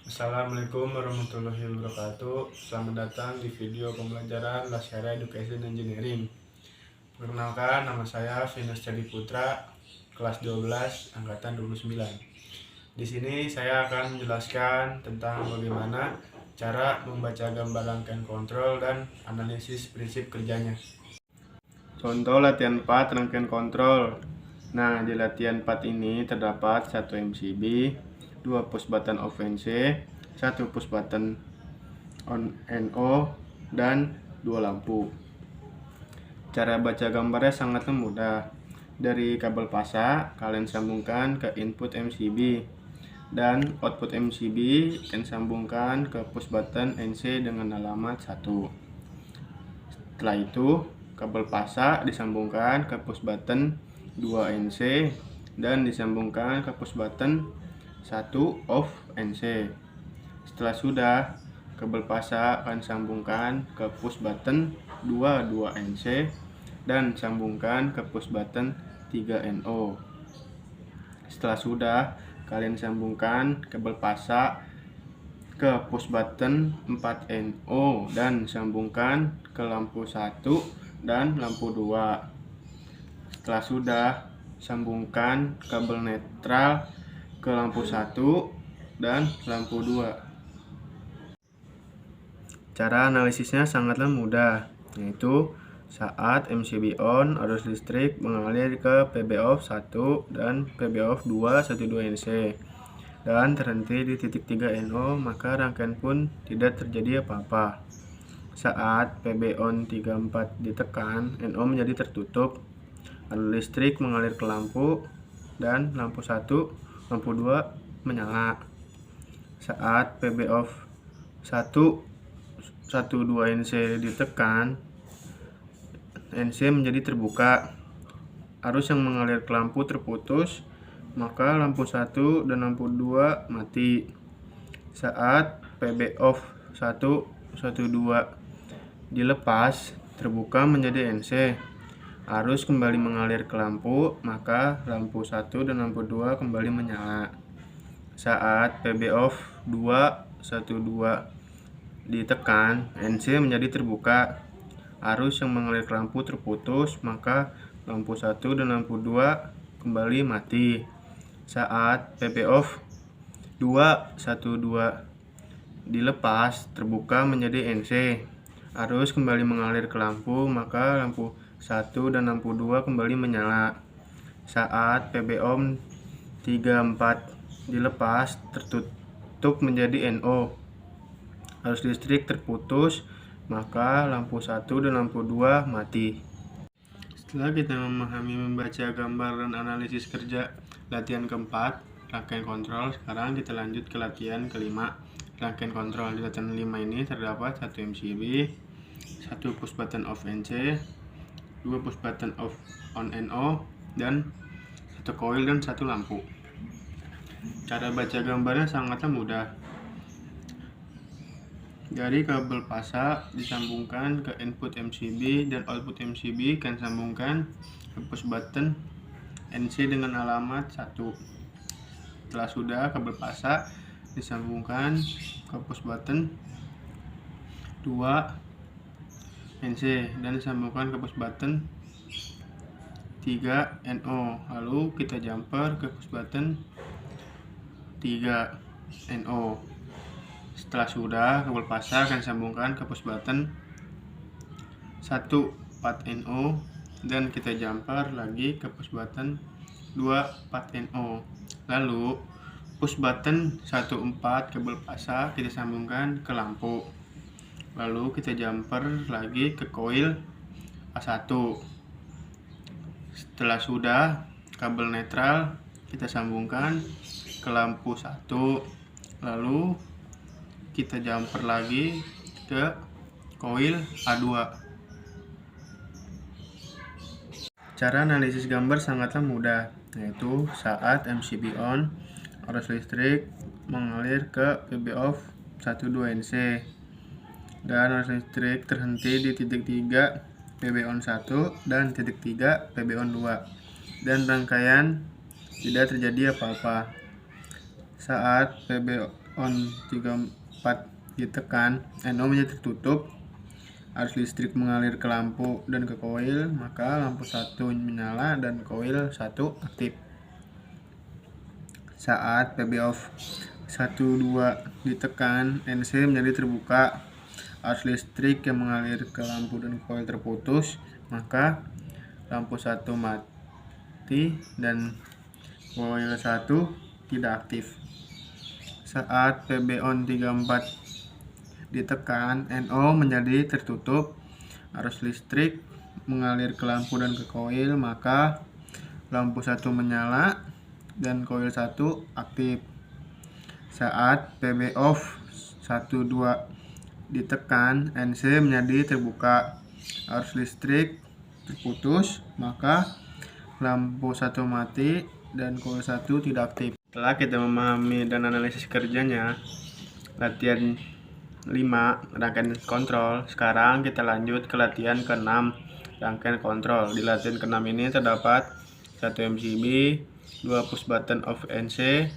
Assalamualaikum warahmatullahi wabarakatuh. Selamat datang di video pembelajaran Lasyara Education Engineering. Perkenalkan, nama saya Venus Cadi Putra, kelas 12, angkatan 29. Di sini saya akan menjelaskan tentang bagaimana cara membaca gambar rangkaian kontrol dan analisis prinsip kerjanya. Contoh latihan 4 rangkaian kontrol. Nah, di latihan 4 ini terdapat 1 MCB, 2 push button off NC, 1 push button on NO, dan 2 lampu. Cara baca gambarnya sangat mudah. Dari kabel pasa, kalian sambungkan ke input MCB, dan output MCB kalian sambungkan ke push button NC dengan alamat 1. Setelah itu, kabel pasa disambungkan ke push button 2 NC dan disambungkan ke push button 1 off NC. Setelah sudah, kabel pasa akan sambungkan ke push button 2 NC dan sambungkan ke push button 3 NO. Setelah sudah, kalian sambungkan kabel pasa ke push button 4 NO dan sambungkan ke lampu 1 dan lampu 2. Setelah sudah, sambungkan kabel netral ke lampu 1 dan lampu 2. Cara analisisnya sangatlah mudah, yaitu saat MCB on, arus listrik mengalir ke PB off 1 dan PB off 2 12 NC dan terhenti di titik 3 NO, maka rangkaian pun tidak terjadi apa-apa. Saat PB on 34 ditekan, NO menjadi tertutup, arus listrik mengalir ke lampu dan lampu 1, lampu 2 menyala. Saat PB off 1 12 NC ditekan, NC menjadi terbuka, arus yang mengalir ke lampu terputus, maka lampu 1 dan lampu 2 mati. Saat PB off 1 12 dilepas, terbuka menjadi NC, arus kembali mengalir ke lampu, maka lampu 1 dan lampu 2 kembali menyala. Saat PB off 2 12 ditekan, NC menjadi terbuka, arus yang mengalir ke lampu terputus, maka lampu 1 dan lampu 2 kembali mati. Saat PB off 2 12 dilepas, terbuka menjadi NC, arus kembali mengalir ke lampu, maka lampu 1 dan lampu 2 kembali menyala. Saat PB on 34 dilepas, tertutup menjadi NO, arus listrik terputus, maka lampu 1 dan lampu 2 mati. Setelah kita memahami membaca gambar dan analisis kerja latihan keempat, rangkaian kontrol, sekarang kita lanjut ke latihan kelima, rangkaian kontrol. Di latihan 5 ini terdapat 1 MCB, 1 push button off NC, 2 push button off on NO, dan 1 coil dan 1 lampu. Cara baca gambarnya sangatlah mudah. Dari kabel pasa disambungkan ke input MCB dan output MCB kan sambungkan ke push button NC dengan alamat 1. Setelah sudah, kabel pasa disambungkan ke push button 2 NC dan disambungkan ke push button 3 NO. Lalu kita jumper ke push button 3 NO. Setelah sudah, kabel pasa akan sambungkan ke push button 1 4 NO dan kita jumper lagi ke push button 2 4 NO. Lalu push button 1 4 kabel pasa kita sambungkan ke lampu. Lalu kita jumper lagi ke coil A1. Setelah sudah, kabel netral kita sambungkan ke lampu 1. Lalu kita jumper lagi ke coil A2. Cara analisis gambar sangatlah mudah, yaitu saat MCB on, arus listrik mengalir ke PB off 12 NC dan arus listrik terhenti di titik 3 PB on 1 dan titik 3 PB on 2 dan rangkaian tidak terjadi apa-apa. Saat PB on 34 ditekan, NO menjadi tertutup, arus listrik mengalir ke lampu dan ke koil, maka lampu 1 menyala dan koil 1 aktif. Saat PB off 12 ditekan, NC menjadi terbuka, arus listrik yang mengalir ke lampu dan koil terputus, maka lampu 1 mati dan koil 1 tidak aktif. Saat PB on 34 ditekan, NO menjadi tertutup, arus listrik mengalir ke lampu dan ke koil, maka lampu 1 menyala dan koil 1 aktif. Saat PB off 12 ditekan, NC menjadi terbuka, arus listrik terputus, maka lampu 1 mati dan koil 1 tidak aktif. Setelah kita memahami dan analisis kerjanya, latihan 5 rangkaian kontrol, sekarang kita lanjut ke latihan ke-6 rangkaian kontrol. Di latihan ke-6 ini terdapat 1 MCB, 2 push button off NC,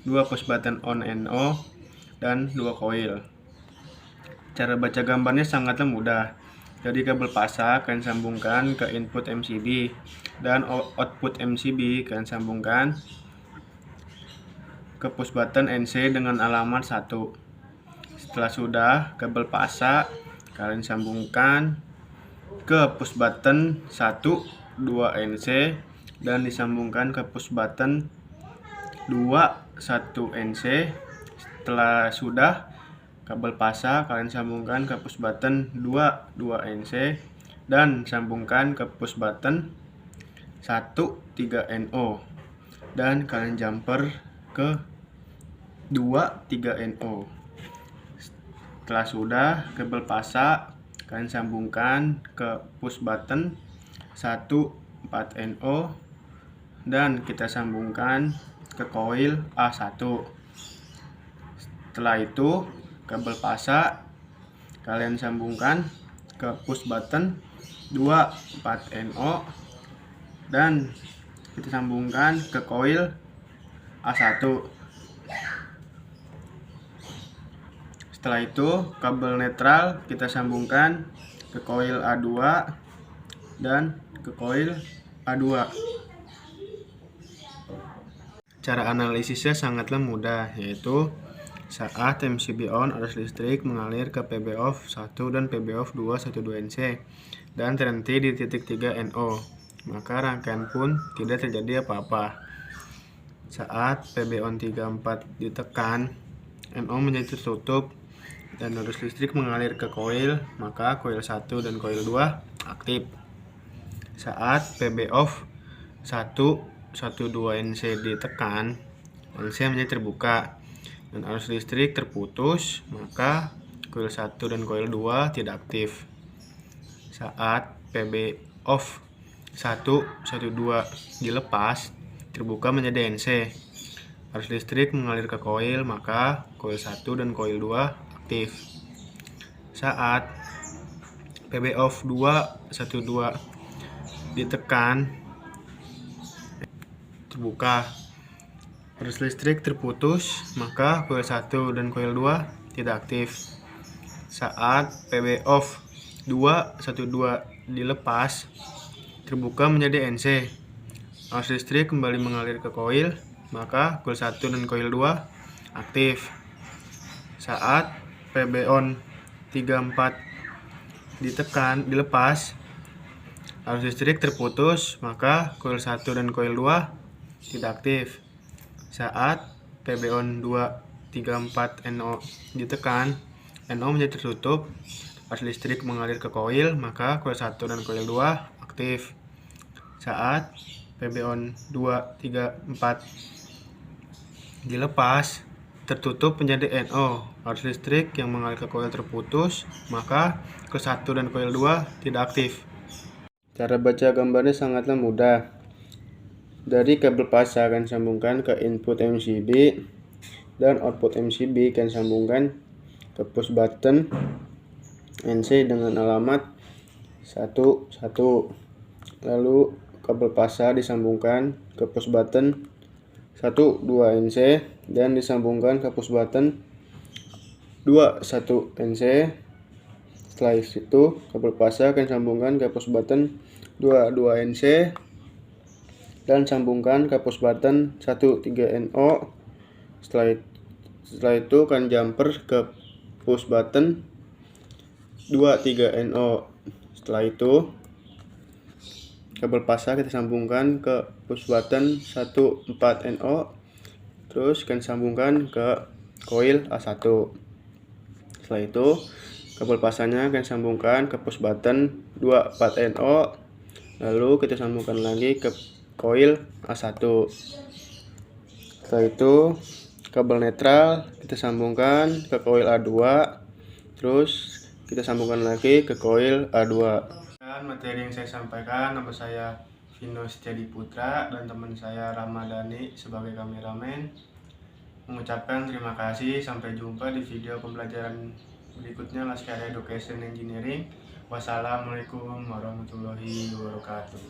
2 push button on NO, dan 2 coil. Cara baca gambarnya sangatlah mudah. Dari kabel pasa kalian sambungkan ke input MCB dan output MCB kalian sambungkan ke push button NC dengan alamat 1. Setelah sudah kabel pasa kalian sambungkan ke push button 1 2 NC dan disambungkan ke push button 2 1 NC. Setelah sudah kabel pasa kalian sambungkan ke push button 2 2 NC dan sambungkan ke push button 1 3 NO dan kalian jumper ke 2 3 NO. Setelah sudah kabel pasa kalian sambungkan ke push button 1 4 NO dan kita sambungkan ke coil A1. Setelah itu kabel pasa kalian sambungkan ke push button 2 4 NO dan kita sambungkan ke coil A1. Setelah itu kabel netral kita sambungkan ke coil A2 dan ke coil A2. Cara analisisnya sangatlah mudah, yaitu saat MCB on arus listrik mengalir ke PB off 1 dan PB off 2 12 NC dan terhenti di titik 3 NO, maka rangkaian pun tidak terjadi apa-apa. Saat PB on 34 ditekan, NO menjadi tertutup dan arus listrik mengalir ke koil, maka koil 1 dan koil 2 aktif. Saat PB off 1 12 NC ditekan, NC menjadi terbuka dan arus listrik terputus, maka koil 1 dan koil 2 tidak aktif. Saat PB off 1 12 dilepas, terbuka menjadi NC, arus listrik mengalir ke koil, maka koil 1 dan koil 2 aktif. Saat PB off 2 12 ditekan, terbuka, arus listrik terputus, maka koil 1 dan koil 2 tidak aktif. Saat PB off 2 12 dilepas, terbuka menjadi NC, arus listrik kembali mengalir ke koil, maka koil 1 dan koil 2 aktif. Saat PB on 34 dilepas, arus listrik terputus, maka koil 1 dan koil 2 tidak aktif. Saat PB on 2 34 NO ditekan, NO menjadi tertutup, arus listrik mengalir ke koil, maka koil 1 dan koil 2 aktif. Saat PB on 2 34 dilepas, tertutup menjadi NO, arus listrik yang mengalir ke koil terputus, maka koil 1 dan koil 2 tidak aktif. Cara baca gambarnya sangatlah mudah. Dari kabel pasa akan sambungkan ke input MCB dan output MCB akan sambungkan ke push button NC dengan alamat 1 1. Lalu kabel pasa disambungkan ke push button 1 2 NC dan disambungkan ke push button 2 1 NC. Setelah itu kabel fase akan sambungkan ke push button 2 NC dan sambungkan ke push button 1 3 NO. Setelah itu akan jumper ke push button 2 3 NO. Setelah itu kabel fase kita sambungkan ke push button 1 4 NO, terus akan sambungkan ke coil A1. Setelah itu kabel fasanya akan sambungkan ke push button 2 4 NO, lalu kita sambungkan lagi ke coil A1. Setelah itu kabel netral kita sambungkan ke coil A2, terus kita sambungkan lagi ke coil A2. Dan materi yang saya sampaikan, nama saya Vino Setiadi Putra dan teman saya Ramadhani sebagai kameramen. Mengucapkan terima kasih, sampai jumpa di video pembelajaran berikutnya Laskar Education Engineering. Wassalamualaikum warahmatullahi wabarakatuh.